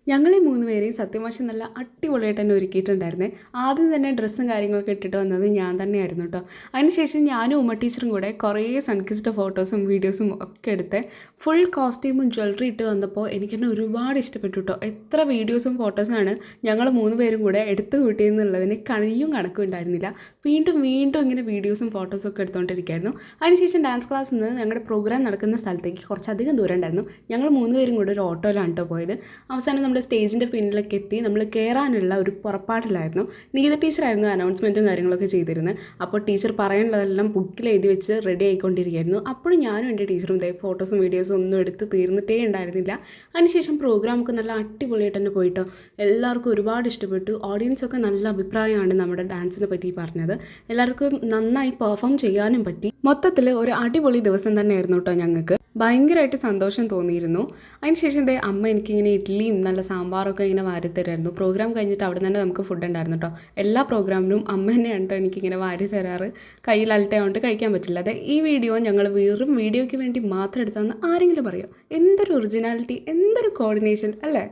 ഞങ്ങളീ 3 പേരെയും സത്യവശം നല്ല അടിപൊളിയായിട്ട് തന്നെ ഒരുക്കിയിട്ടുണ്ടായിരുന്നേ. ആദ്യം തന്നെ ഡ്രസ്സും കാര്യങ്ങളൊക്കെ ഇട്ടിട്ട് വന്നത് ഞാൻ തന്നെയായിരുന്നു കേട്ടോ. അതിനുശേഷം ഞാനും ഉമ്മ ടീച്ചറും കൂടെ കുറേ സൺകിസ്ഡ് ഫോട്ടോസും വീഡിയോസും ഒക്കെ എടുത്ത് ഫുൾ കോസ്റ്റ്യൂമും ജ്വല്ലറി ഇട്ട് വന്നപ്പോൾ എനിക്ക് തന്നെ ഒരുപാട് ഇഷ്ടപ്പെട്ടു കേട്ടോ. എത്ര വീഡിയോസും ഫോട്ടോസാണ് ഞങ്ങൾ 3 പേരും കൂടെ എടുത്തു കൂട്ടിയെന്നുള്ളതിന് കണക്കും ഉണ്ടായിരുന്നില്ല. വീണ്ടും വീണ്ടും ഇങ്ങനെ വീഡിയോസും ഫോട്ടോസും ഒക്കെ എടുത്തുകൊണ്ടിരിക്കുകയായിരുന്നു. അതിനുശേഷം ഡാൻസ് ക്ലാസ്സിൽ നിന്ന് ഞങ്ങളുടെ പ്രോഗ്രാം നടക്കുന്ന സ്ഥലത്തേക്ക് കുറച്ചധികം ദൂരം ഉണ്ടായിരുന്നു. ഞങ്ങൾ 3 പേരും കൂടെ ഒരു ഓട്ടോയിലാണ് കേട്ടോ പോയത്. അവസാനം നമ്മുടെ സ്റ്റേജിൻ്റെ പിന്നിലൊക്കെ എത്തി നമ്മൾ കയറാനുള്ള ഒരു പുറപ്പാടിലായിരുന്നു. നീത ടീച്ചറായിരുന്നു അനൗൺസ്മെൻറ്റും കാര്യങ്ങളൊക്കെ ചെയ്തിരുന്നത്. അപ്പോൾ ടീച്ചർ പറയാനുള്ളതെല്ലാം ബുക്കിൽ എഴുതി വെച്ച് റെഡി ആയിക്കൊണ്ടിരിക്കുകയായിരുന്നു. അപ്പോഴും ഞാനും എൻ്റെ ടീച്ചറും ഇതേ ഫോട്ടോസും വീഡിയോസും ഒന്നും എടുത്ത് തീർന്നിട്ടേ ഉണ്ടായിരുന്നില്ല. അതിനുശേഷം പ്രോഗ്രാമൊക്കെ നല്ല അടിപൊളിയായിട്ട് തന്നെ പോയിട്ടോ. എല്ലാവർക്കും ഒരുപാട് ഇഷ്ടപ്പെട്ടു. ഓഡിയൻസൊക്കെ നല്ല അഭിപ്രായമാണ് നമ്മുടെ ഡാൻസിനെ പറ്റി പറഞ്ഞത്. എല്ലാവർക്കും നന്നായി പെർഫോം ചെയ്യാനും പറ്റി. മൊത്തത്തിൽ ഒരു അടിപൊളി ദിവസം തന്നെയായിരുന്നു കേട്ടോ. ഞങ്ങൾക്ക് ഭയങ്കരമായിട്ട് സന്തോഷം തോന്നിയിരുന്നു. അതിനുശേഷം അമ്മ എനിക്കിങ്ങനെ ഇഡ്ഡലിയും നല്ല സാമ്പാറൊക്കെ ഇങ്ങനെ വാരിത്തരായിരുന്നു. പ്രോഗ്രാം കഴിഞ്ഞിട്ട് അവിടെ തന്നെ നമുക്ക് ഫുഡ് ഉണ്ടായിരുന്നു കേട്ടോ. എല്ലാ പ്രോഗ്രാമിനും അമ്മ തന്നെയാണ് കേട്ടോ എനിക്കിങ്ങനെ വാരി തരാറ്. കയ്യിൽ അലട്ടയായിട്ട് കഴിക്കാൻ പറ്റില്ല. ഈ വീഡിയോ ഞങ്ങൾ വെറും വീഡിയോയ്ക്ക് വേണ്ടി മാത്രം എടുത്തതെന്ന് ആരെങ്കിലും പറയുമോ? എന്തൊരു ഒറിജിനാലിറ്റി, എന്തൊരു കോർഡിനേഷൻ അല്ലേ?